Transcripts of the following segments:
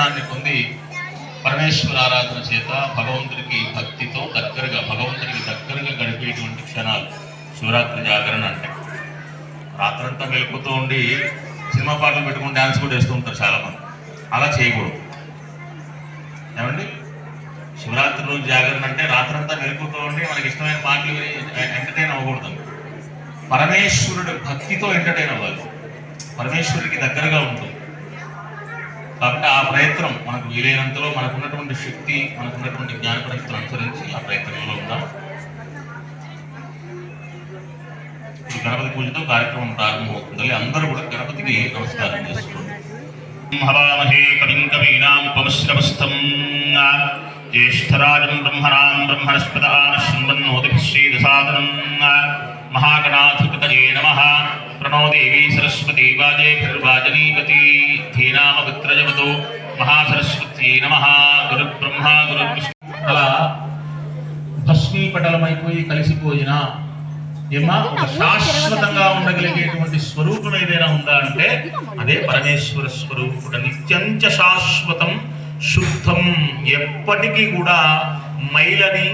అనుగ్రహాన్ని పొంది పరమేశ్వర ఆరాధన చేత భగవంతుడికి భక్తితో భగవంతుడికి దగ్గరగా గడిపేటువంటి క్షణాలు శివరాత్రి జాగరణ అంటే. రాత్రంతా మెలుపుతూ ఉండి సినిమా పాటలు పెట్టుకుని డ్యాన్స్ కూడా వేస్తూ ఉంటారు చాలామంది. అలా చేయకూడదు ఏమండి. శివరాత్రి రోజు జాగరణ అంటే రాత్రంతా మెలుపుతూ ఉండి మనకి ఇష్టమైన పాటలు ఎంటర్టైన్ అవ్వకూడదు. పరమేశ్వరుడి భక్తితో ఎంటర్టైన్ అవ్వాలి, పరమేశ్వరుడికి దగ్గరగా ఉంటుంది. కాబట్టి ఆ ప్రయత్నం మనకు వీలైనంతలో మనకున్నటువంటి శక్తి, మనకున్నటువంటి జ్ఞాన పరిస్థితులు అనుసరించి ఆ ప్రయత్నంలో ఉందాం. గణపతి పూజతో కార్యక్రమం ప్రారంభమవుతుంది. అందరూ కూడా గణపతికి నమస్కారం చేసుకోండి. హవామహే కవిం కవీనాం ఉపమశ్రవస్థం జ్యేష్ఠరాజం బ్రహ్మణాం బ్రహ్మణస్పదాన శృణ్వన్నోతిభిశ్రీదసాదనం మహాగణాధిపతయే నమః. ప్రణో దేవీ సరస్వతీ వాజేభిర్వాజనీపతి ధీనామవిత్రజవతో మహాసరస్వత్యై నమః. గురుబ్రహ్మ గురుర్విష్ణు. అలా భస్మీపటలమైపోయి కలిసిపోయిన ఒక శాశ్వతంగా ఉండగలిగేటువంటి స్వరూపం ఏదైనా ఉందా అంటే అదే పరమేశ్వర స్వరూపుడు. నిత్యంచ శాశ్వతం శుద్ధం, ఎప్పటికీ కూడా మైలని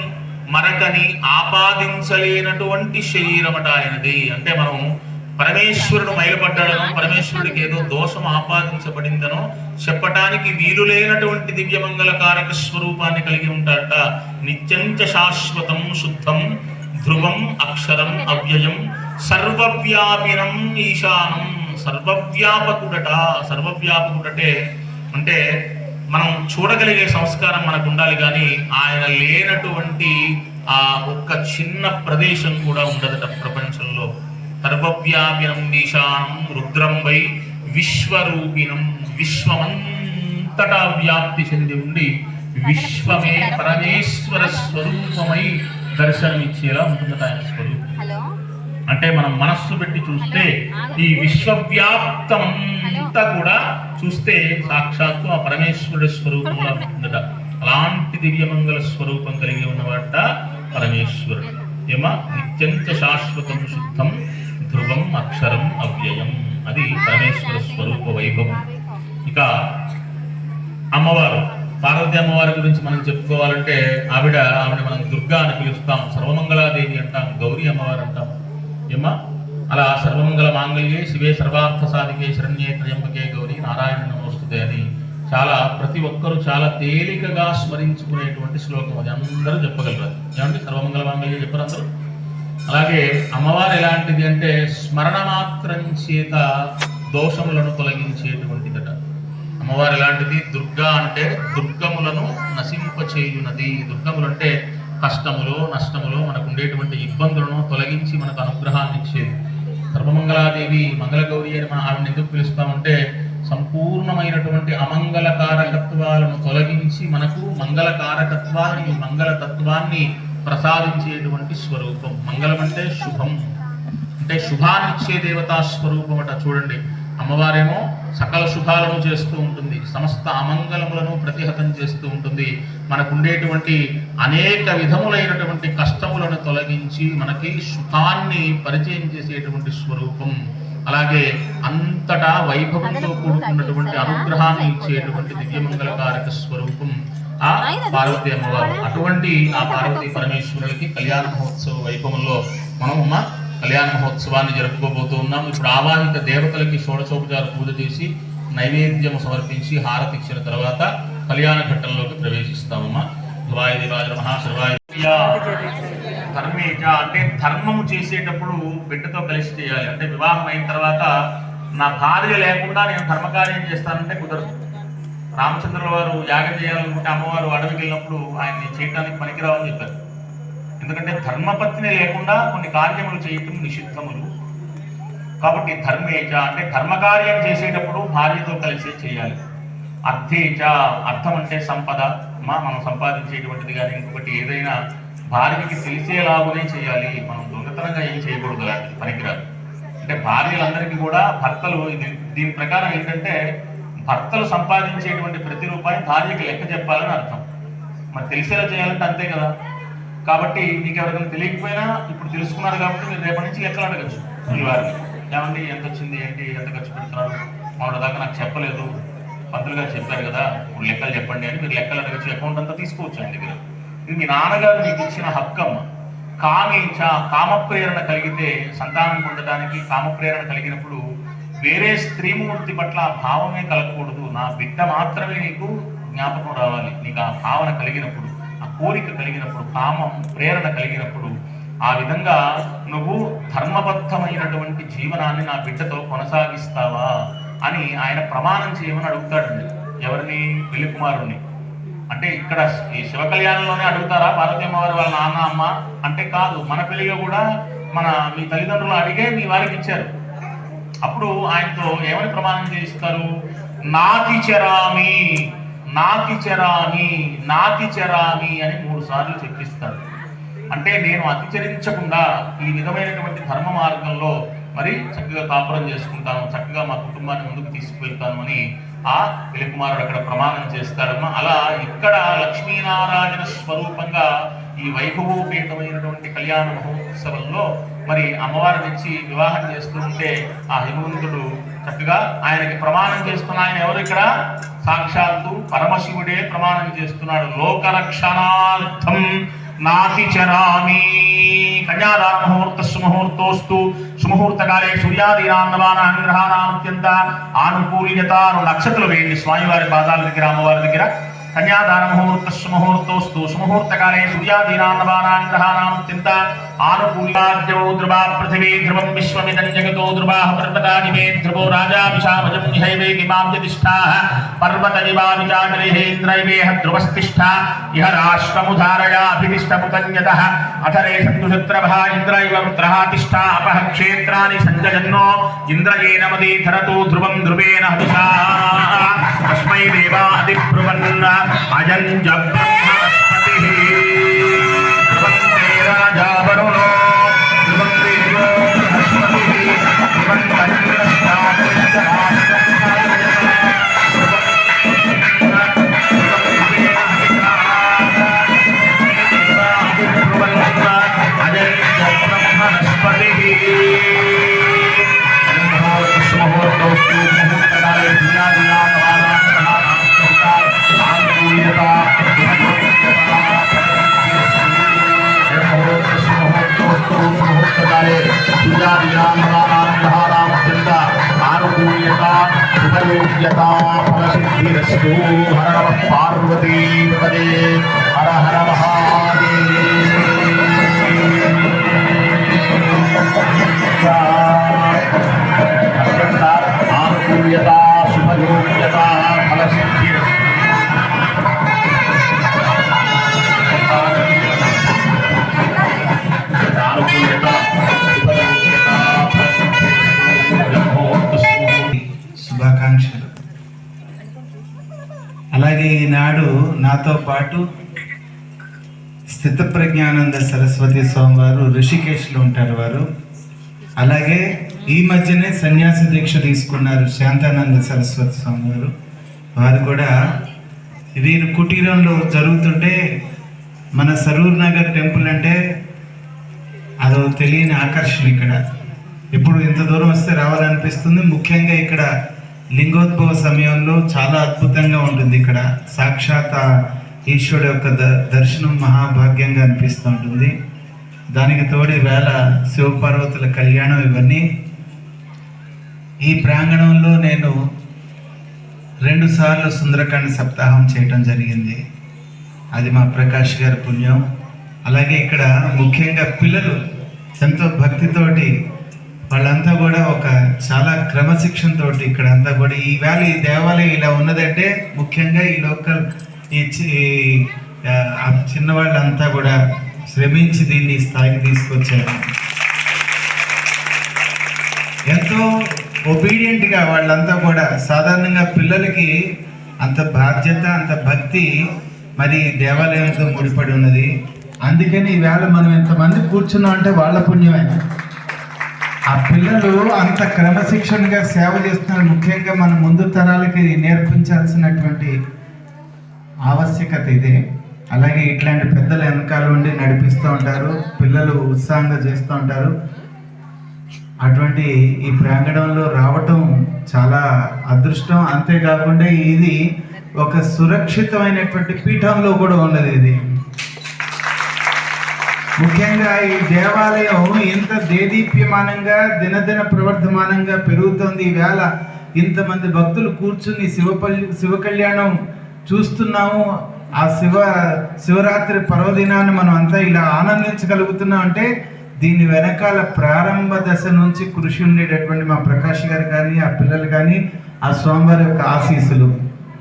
మరకని ఆపాదించలేనటువంటి శరీరమట ఆయనది. అంటే మనం పరమేశ్వరుడు మైలపడ్డాడనో పరమేశ్వరుడికి ఏదో దోషం ఆపాదించబడిందనో చెప్పటానికి వీలు లేనటువంటి దివ్యమంగళకారక స్వరూపాన్ని కలిగి ఉంటాడట. నిత్యంచ శాశ్వతం శుద్ధం ధ్రువం అక్షరం అవ్యయం సర్వవ్యాపినం ఈశానం. సర్వవ్యాపకుడట. సర్వవ్యాపకుడటే అంటే మనం చూడగలిగే సంస్కారం మనకు ఉండాలి, కానీ ఆయన లేనటువంటి ఆ ఒక్క చిన్న ప్రదేశం కూడా ఉండదట ప్రపంచంలో. సర్వవ్యాపినం ఈశానం రుద్రం వై విశ్వరూపిణం. విశ్వమంతటా వ్యాప్తి చెంది ఉండి విశ్వమే పరమేశ్వర స్వరూపమై దర్శనమిచ్చేలా ఉంటుందట ఆయన స్వరూపం. అంటే మనం మనస్సు పెట్టి చూస్తే ఈ విశ్వవ్యాప్తమంతా కూడా చూస్తే సాక్షాత్తు ఆ పరమేశ్వరుడి స్వరూపంలో ఉంటుందట. అలాంటి దివ్యమంగళ స్వరూపం కలిగి ఉన్నవాట పరమేశ్వరుడు. నిత్యంచ శాశ్వతం శుద్ధం ధ్రువం అక్షరం అవ్యయం. అది పరమేశ్వర స్వరూప వైభవం. ఇక అమ్మవారు పార్వతి అమ్మవారి గురించి మనం చెప్పుకోవాలంటే ఆవిడ మనం దుర్గా అని పిలుస్తాం, సర్వమంగళాదేవి అంటాం, గౌరీ అమ్మవారు అంటాం. అలా సర్వమంగళ మాంగళ్యే శివే సర్వార్థ సాధికే శరణ్యే త్రయంబకే గౌరీ నారాయణ నమోస్తుతే అని చాలా ప్రతి ఒక్కరూ చాలా తేలికగా స్మరించుకునేటువంటి శ్లోకం. అది అందరూ చెప్పగలరు. ఏమంటే సర్వమంగళ మాంగళ్యే చెప్పరు అందరూ. అలాగే అమ్మవారు ఎలాంటిది అంటే స్మరణ మాత్రం చేత దోషములను తొలగించేటువంటిదట. అమ్మవారు ఎలాంటిది? దుర్గా అంటే దుర్గములను నశింపచేయునది. దుర్గములు అంటే కష్టములు నష్టములు మనకు ఉండేటువంటి ఇబ్బందులను తొలగించి మనకు అనుగ్రహాన్ని ఇచ్చేది. సర్వమంగళాదేవి మంగళగౌరి అని మనం ఆవిడని ఎందుకు పిలుస్తామంటే సంపూర్ణమైనటువంటి అమంగళకారకత్వాలను తొలగించి మనకు మంగళకారకత్వాన్ని మంగళతత్వాన్ని ప్రసాదించేటువంటి స్వరూపం. మంగళం అంటే శుభం, అంటే శుభాన్ని ఇచ్చే దేవతా స్వరూపం అట. చూడండి, అమ్మవారేమో సకల శుభాలను చేస్తూ ఉంటుంది, సమస్త అమంగళములను ప్రతిహతం చేస్తూ ఉంటుంది. మనకు ఉండేటువంటి అనేక విధములైనటువంటి కష్టములను తొలగించి మనకి సుఖాన్ని పరిచయం చేసేటువంటి స్వరూపం. అలాగే అంతటా వైభవంతో కూడుకున్నటువంటి అనుగ్రహాన్ని ఇచ్చేటువంటి దివ్యమంగళకారక స్వరూపం ఆ పార్వతీ అమ్మవారు. అటువంటి ఆ పార్వతీ పరమేశ్వరుడికి కళ్యాణ మహోత్సవ వైభవంలో మనం కళ్యాణ మహోత్సవాన్ని జరుపుకోబోతూ ఉన్నాం. ఇప్పుడు ఆవాహిత దేవతలకి షోడశోపచార పూజ చేసి నైవేద్యం సమర్పించి హారతి ఇచ్చిన తర్వాత కళ్యాణ ఘట్టంలోకి ప్రవేశిస్తామమ్మా. ధ్రువాయ దేవాయ నమః. సర్వాయ ధర్మేజ అంటే ధర్మము చేసేటప్పుడు బిడ్డతో కలిసి చేయాలి. అంటే వివాహం అయిన తర్వాత నా భార్య లేకుండా నేను ధర్మకార్యం చేస్తానంటే కుదరదు. రామచంద్రుల వారు యాగం చేయాలనుకుంటే అమ్మవారు అడవికి వెళ్ళినప్పుడు ఆయన్ని చేయడానికి పనికిరావని చెప్పారు. ఎందుకంటే ధర్మపత్ని లేకుండా కొన్ని కార్యములు చేయటం నిషిద్ధములు. కాబట్టి ధర్మేజ అంటే ధర్మకార్యం చేసేటప్పుడు భార్యతో కలిసి చేయాలి. అర్థేజ అర్థం అంటే సంపద, మనం సంపాదించేటువంటిది కానీ ఇంకొకటి ఏదైనా భార్యకి తెలిసేలాగానే చేయాలి. మనం దొంగతనంగా ఏం చేయకూడదు, అలాంటిది పనికిరాదు. అంటే భార్యలందరికీ కూడా భర్తలు దీని ప్రకారం ఏంటంటే భర్తలు సంపాదించేటువంటి ప్రతి రూపాయి భార్యకి లెక్క చెప్పాలని అర్థం. మరి తెలిసేలా చేయాలంటే అంతే కదా. కాబట్టి మీకు ఎవరికైనా తెలియకపోయినా ఇప్పుడు తెలుసుకున్నారు కాబట్టి మీరు రేపటి నుంచి లెక్కలు అడగచ్చు మీ వారిని. ఏమండి ఎంత వచ్చింది, ఏంటి, ఎంత ఖర్చు పెడుతున్నారు, మొన్న దాకా నాకు చెప్పలేదు పంతులు గారు చెప్పారు కదా ఇప్పుడు లెక్కలు చెప్పండి అని, మీరు లెక్కలు అడగచ్చు, అకౌంట్ అంతా తీసుకోవచ్చు ఆయన దగ్గర. ఇది మీ నాన్నగారు నీకు ఇచ్చిన హక్కమ్మ. కామప్రేరణ కలిగితే సంతానం పొందడానికి కామప్రేరణ కలిగినప్పుడు వేరే స్త్రీమూర్తి పట్ల ఆ భావమే కలగకూడదు, నా బిడ్డ మాత్రమే నీకు జ్ఞాపకం రావాలి. నీకు ఆ భావన కలిగినప్పుడు, ఆ కోరిక కలిగినప్పుడు, కామం ప్రేరణ కలిగినప్పుడు ఆ విధంగా నువ్వు ధర్మబద్ధమైనటువంటి జీవనాన్ని నా బిడ్డతో కొనసాగిస్తావా అని ఆయన ప్రమాణం చేయమని అడుగుతాడండి. ఎవరిని? పెళ్లి కుమారుణ్ణి. అంటే ఇక్కడ ఈ శివ కళ్యాణంలోనే అడుగుతారా పార్వతమ్మ వారు వాళ్ళ నాన్న అమ్మ అంటే? కాదు, మన పెళ్లిలో కూడా మీ తల్లిదండ్రులు అడిగే మీ వారికి ఇచ్చారు. అప్పుడు ఆయనతో ఏమని ప్రమాణం చేయిస్తారు? నాతి చెరామి, నాతి చెరామి, నాతి చెరామి అని 3 సార్లు చెప్పిస్తాడు. అంటే నేను అతిచరించకుండా ఈ విధమైనటువంటి ధర్మ మార్గంలో మరి చక్కగా కాపురం చేసుకుంటాను, చక్కగా మా కుటుంబాన్ని ముందుకు తీసుకువెళ్తాను అని ఆ పెళ్లికుమారుడు అక్కడ ప్రమాణం చేస్తాడమ్మా. అలా ఇక్కడ లక్ష్మీనారాయణ స్వరూపంగా ఈ వైభవోపేతమైనటువంటి కళ్యాణ మహోత్సవంలో మరి అమ్మవారిని ఇచ్చి వివాహం చేస్తుంటే ఆ హిమవంతుడు చక్కగా ఆయనకి ప్రమాణం చేస్తున్న ఆయన ఎవరు? ఇక్కడ సాక్షాత్తు పరమశివుడే ప్రమాణం చేస్తున్నాడు. లోకరక్షణార్థం నాతి చరామి. కన్యాదాన ముహూర్త సుముహూర్తోస్తు సుముహూర్తకాలే సూర్యాదీనాన్నవానాం గ్రహాణాం అత్యంత ఆనుకూల్యత. 2 నక్షత్రాలు వేయండి స్వామివారి పాదాల దగ్గర, అమ్మవారి దగ్గర. కన్యాదాన ముహూర్త సుముహూర్తోస్తు సుముహూర్తకాలే సూర్యాదీనాన్నవానాం గ్రహాణాం అత్యంత ఆనుకూల్యాద్యో ధ్రువా పృథివీ ధ్రువం విశ్వమిదం జగతో ధ్రువాః పర్వతాని మే ధ్రువో రాజా విశామజం నిహైవేతి మాంజతిష్ఠాః పర్వతనివా విచాగ్రేహేంద్రైవేహ ధ్రువస్తిష్ఠా ఇహ రాష్ట్రముధారయా అభితిష్టముతన్యతః అథరే సంతుషత్రభా ఇంద్రైవ వృత్రః తిష్ఠా అపః క్షేత్రాని సంజయన్నో ఇంద్రయేన మదీధరతో ధ్రువం ధ్రువేణ హవిషా తస్మై దేవా అధిబ్రువన్న అజం జబ్రహ్మణస్పతిః రాజా వరుణో ధ్రువం దేవో బృహస్పతిః ధ్రువం ఫలసిద్ధిరస్తు. హర నమః పార్వతీపదే. హర హర అత్యంత ఆనుకూల్యత శుభయోగ్యత ఫలసిద్ధిరస్తు. ఆనుకూల్యత శుభాకాంక్షలు. అలాగే ఈనాడు నాతో పాటు స్థితప్రజ్ఞానంద సరస్వతి స్వామి వారు ఋషికేశ్లో ఉంటారు వారు. అలాగే ఈ మధ్యనే సన్యాసి దీక్ష తీసుకున్నారు శాంతానంద సరస్వతి స్వామి వారు. వారు కూడా వీరు కుటీరంలో జరుగుతుంటే మన సరూర్ నగర్ టెంపుల్ అంటే అదో తెలియని ఆకర్షణ. ఇక్కడ ఇప్పుడు ఇంత దూరం వస్తే రావాలనిపిస్తుంది. ముఖ్యంగా ఇక్కడ లింగోద్భవ సమయంలో చాలా అద్భుతంగా ఉంటుంది. ఇక్కడ సాక్షాత్ ఈశ్వరుడు యొక్క దర్శనం మహాభాగ్యంగా అనిపిస్తూ ఉంటుంది. దానికి తోడి వేళ శివపార్వతుల కళ్యాణం ఇవన్నీ. ఈ ప్రాంగణంలో నేను 2 సార్లు సుందరకాండ సప్తాహం చేయటం జరిగింది. అది మా ప్రకాష్ గారి పుణ్యం. అలాగే ఇక్కడ ముఖ్యంగా పిల్లలు ఎంతో భక్తితోటి వాళ్ళంతా కూడా ఒక చాలా క్రమశిక్షణతోటి ఇక్కడ అంతా కూడా ఈ దేవాలయం ఇలా ఉన్నదంటే ముఖ్యంగా ఈ లోకల్ ఈ చిన్నవాళ్ళంతా కూడా శ్రమించి దీన్ని స్థాయికి తీసుకొచ్చారు. ఎంతో ఒబీడియంట్గా వాళ్ళంతా కూడా. సాధారణంగా పిల్లలకి అంత బాధ్యత అంత భక్తి మరి దేవాలయంతో ముడిపడి ఉన్నది. అందుకని ఈవేళ మనం ఎంతమంది కూర్చున్నాం అంటే వాళ్ళ పుణ్యమే. ఆ పిల్లలు అంత క్రమశిక్షణగా సేవ చేస్తున్నారు. ముఖ్యంగా మన ముందు తరాలకి నేర్పించాల్సినటువంటి ఆవశ్యకత ఇదే. అలాగే ఇట్లాంటి పెద్దలు వెనకాల ఉండి నడిపిస్తూ ఉంటారు, పిల్లలు ఉత్సాహంగా చేస్తూ ఉంటారు. అటువంటి ఈ ప్రాంగణంలో రావటం చాలా అదృష్టం. అంతేకాకుండా ఇది ఒక సురక్షితమైనటువంటి పీఠంలో కూడా ఉన్నది. ఇది ముఖ్యంగా ఈ దేవాలయం ఎంత దేదీప్యమానంగా దినదిన ప్రవర్ధమానంగా పెరుగుతోంది. ఈవేళ ఇంతమంది భక్తులు కూర్చుని శివ కళ్యాణం చూస్తున్నాము. ఆ శివరాత్రి పర్వదినాన్ని మనం అంతా ఇలా ఆనందించగలుగుతున్నాం అంటే దీని వెనకాల ప్రారంభ దశ నుంచి కృషి ఉండేటటువంటి మా ప్రకాష్ గారు కానీ, ఆ పిల్లలు కానీ, ఆ స్వామివారి యొక్క ఆశీస్సులు,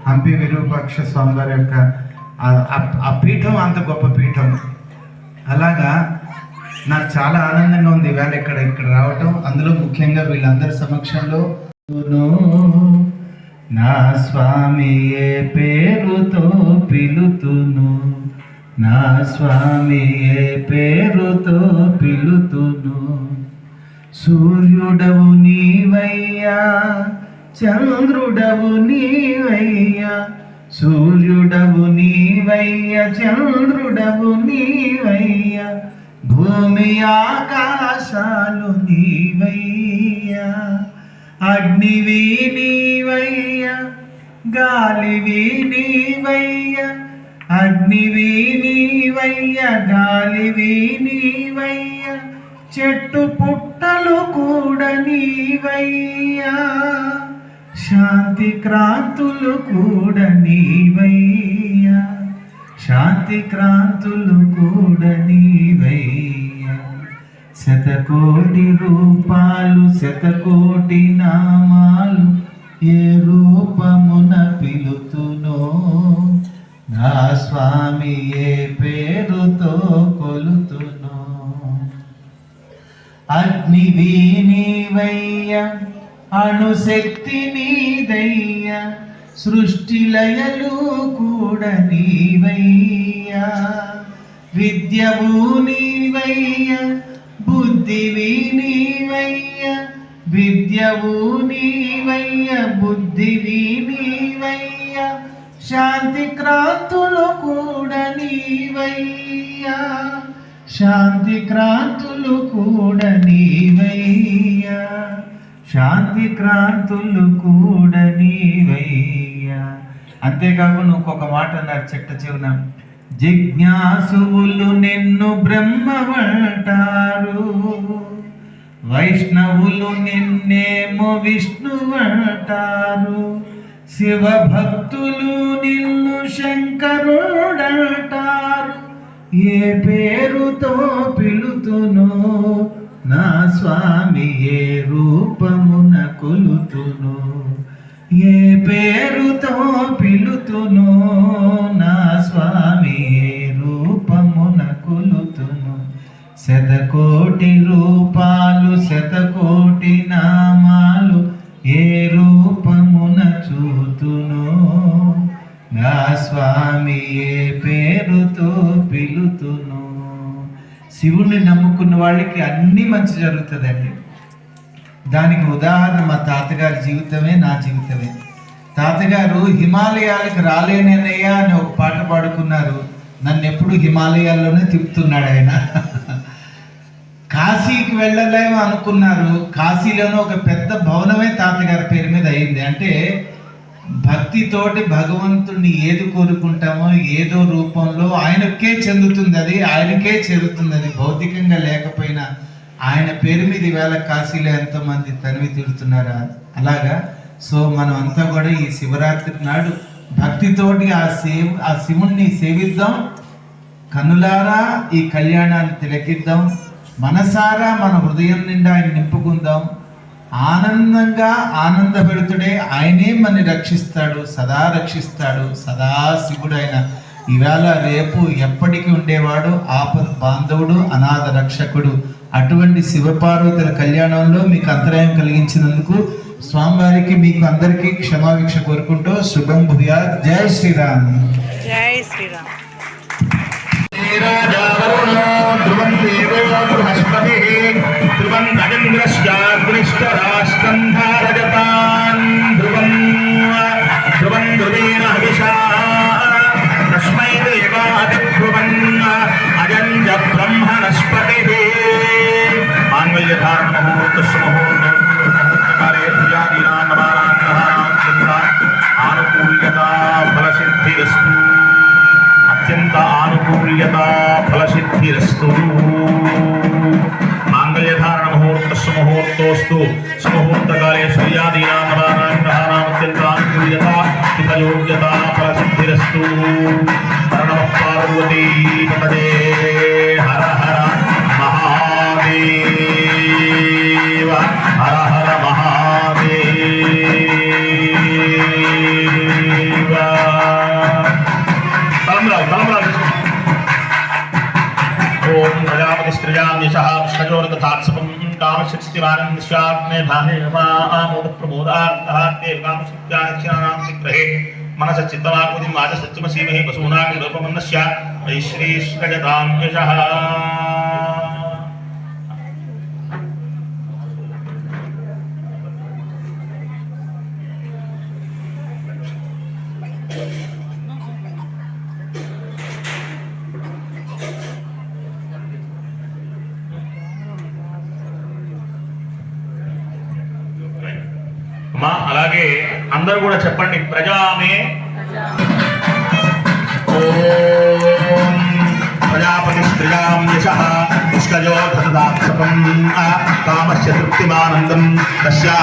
హంపి విరూపాక్ష స్వామివారి యొక్క ఆ పీఠం అంత గొప్ప పీఠం. అలాగా నాకు చాలా ఆనందంగా ఉంది ఈవేళ ఇక్కడ రావటం. అందులో ముఖ్యంగా వీళ్ళందరి సమక్షంలో నా స్వామి ఏ పేరుతో పిలుతును, నా స్వామి ఏ పేరుతో పిలుతును. సూర్యుడవు నీవయ్యా, చంద్రుడవు నీవయ్యా, సూర్యుడవు నీవయ్యా, చంద్రుడవు నీవయ్యా, భూమి ఆకాశాలు నీవయ్యా, అగ్నివి నీవయ్యా, గాలివి నీవయ్యా, అగ్నివి నీవయ్యా, గాలివి నీవయ్యా, చెట్టు పుట్టలు కూడా నీవయ్యా, శాంతి క్రాంతులు కూడా నీవయ్యా, శాంతి క్రాంతులు కూడా నీవయ్యా. శతకోటి రూపాలు, శతకోటి నామాలు, ఏ రూపమున పిలుతునో, నా స్వామి ఏ పేరుతో కొలుతునో. అగ్నివి నీవయ్యా, అణుశక్తి నీదయ్యా, సృష్టి లయలు కూడా నీవయ్యా, విద్యవు నీవయ్యా, బుద్ధివి నీవయ్యా, విద్యవు నీవయ్యా, బుద్ధివి నీవయ్యా, శాంతి క్రాంతులు కూడా నీవయ్యా, శాంతి క్రాంతులు కూడా నీవయ్యా, శాంతి క్రాంతులు కూడా నీవయ్యా. అంతేకాకుండా ఇంకొక మాట అన్నారు చెట్ట చివన, జిజ్ఞాసువులు నిన్ను బ్రహ్మవంటారు, వైష్ణవులు నిన్నేమో విష్ణువంటారు, శివ భక్తులు నిన్ను శంకరుడంటారు. ఏ పేరుతో పిలుతునో, నా స్వామి ఏ రూపమున కొలుతునో, ఏ పేరుతో పిలుతునో, నా స్వామి ఏ రూపమున కొలుతునో. శతకోటి రూపాలు, శతకోటి నామాలు, ఏ రూపమున చూతునో, నా స్వామి ఏ పేరుతో పిలుతునో. శివుణ్ణి నమ్ముకున్న వాళ్ళకి అన్ని మంచి జరుగుతుందండి. దానికి ఉదాహరణ మా తాతగారి జీవితమే, నా జీవితమే. తాతగారు హిమాలయాలకు రాలేనయ్యా అని ఒక పాట పాడుకున్నారు. నన్ను ఎప్పుడు హిమాలయాల్లోనే తిప్పుతున్నాడు ఆయన. కాశీకి వెళ్ళలేమో అనుకున్నారు. కాశీలోనే ఒక పెద్ద భవనమే తాతగారి పేరు మీద అయింది. అంటే భక్తితోటి భగవంతుడిని ఏది కోరుకుంటామో ఏదో రూపంలో ఆయనకే చెందుతుంది, అది ఆయనకే చేరుతుంది. అది భౌతికంగా లేకపోయినా ఆయన పేరు మీద ఈవేళ కాశీలో ఎంతోమంది తనివి తీరుతున్నారా. అలాగా సో మనం అంతా కూడా ఈ శివరాత్రి నాడు భక్తితోటి ఆ శివుణ్ణి సేవిద్దాం, కన్నులారా ఈ కళ్యాణాన్ని తిలకిద్దాం, మనసారా మన హృదయం నిండా ఆయన నింపుకుందాం. ఆనందంగా ఆనందపెడుతుడే ఆయనే మనని రక్షిస్తాడు, సదా రక్షిస్తాడు. సదా శివుడు ఆయన ఈవేళ రేపు ఎప్పటికీ ఉండేవాడు, ఆపద బాంధవుడు, అనాథ రక్షకుడు. అటువంటి శివపార్వతుల కళ్యాణంలో మీకు అంతరాయం కలిగించినందుకు స్వామివారికి మీకు అందరికీ క్షమాభిక్ష కోరుకుంటూ శుభం భూయాత్. జై శ్రీరామ్. జై శ్రీరామ్. బ్రహ్మణస్పతి ప్రాప్తిరస్తు అత్యంత ఆనుకూల్యత ఫలసిద్ధిరస్తు మాంగళ్యధారణ ముహూర్త సుముహూర్తోస్తు సుముహూర్తకాలే సూర్యాదీనాం నవానాం గ్రహాణాం అత్యంత ఆనుకూల్యత హితయోగ్యత ఫలసిద్ధిరస్తు హర నమః పార్వతీ పతదే హర హర మహాదేవ హర హర మహాదేవ తలంబ్రాలు ఓం ప్రజాపతి స్త్రియాన్యశః కృష్ణజోరథాత్సవం కామశక్తివానం విశ్వాగ్నే భానేమోద ప్రమోదార్థః తే కామశక్త్యాక్షరాణాం విగ్రహే మనస చిత్తవాకుది మాజ సత్యమసీమహి వసూనాం రూపమన్నస్య ఐశ్రీశ్వరజతాం యశః. అలాగే అందరూ కూడా చెప్పండి ప్రజామే ఓం ప్రజాపతి స్త్రియాం యశః పుష్కజోధదాత్సకం కామస్య తృప్తిమానందం తస్యా